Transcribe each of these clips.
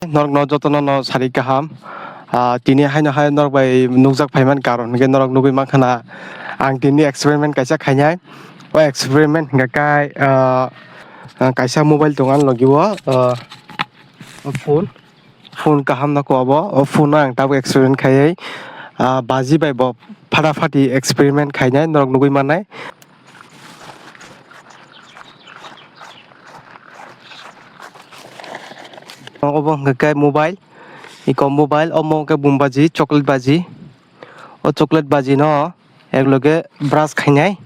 Norok no jotono no sari kaham tini haino hai norok bai nukjak phaiman karon hingke norok nugui mankhana ang tini experiment kaisa khainai o experiment hingka kai kaisa mobile tongan logio phone kaham na ko abo o phone no ang tabu experiment khaiei Baji bai bo phati experiment khainai norok nugui manai obo hingka kai mobile iko mobile omo ke bumbaji chocolate baji o chocolate baji no ekloge brush khainai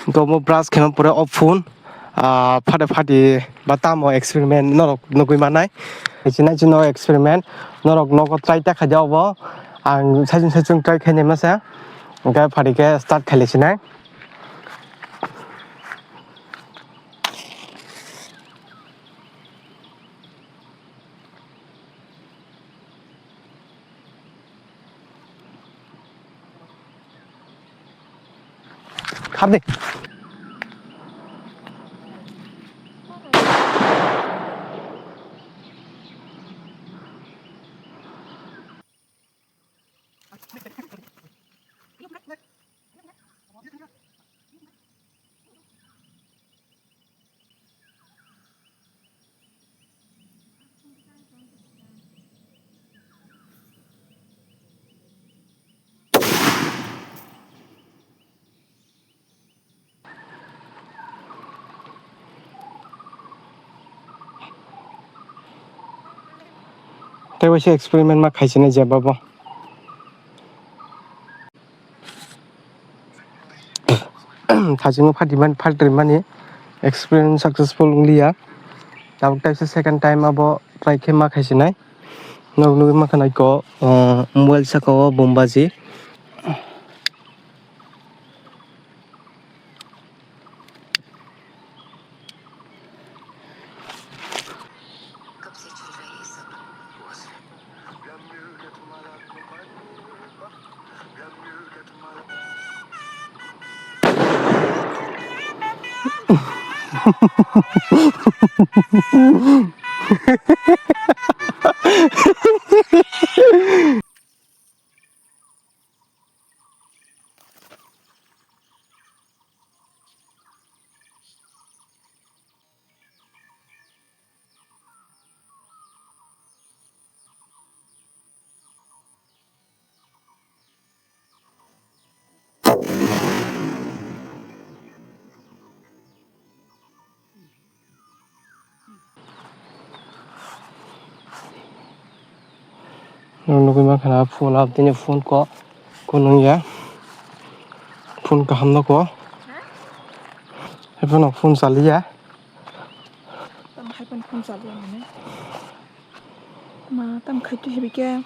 gomo brush khaima pore o phone phati batamo experiment norok nugui manai chini chino experiment norok nogo try ta khaja obo ang sajung try khainai masa hingke phati ke start khailaisinai khapni tei waisa experiment ma khaisinai jebabo thajingo phaltrimani experiment successful onglia tabuk taisa second time abo try khe ma khaisinai nog nugui mankhana ko mobile saka o bombaji nugui mankhana phone abdini phone ko kunungya phone kaham no ko epono phone chaliya tam hai pan phone chaliya mane ma tam khaitu hebike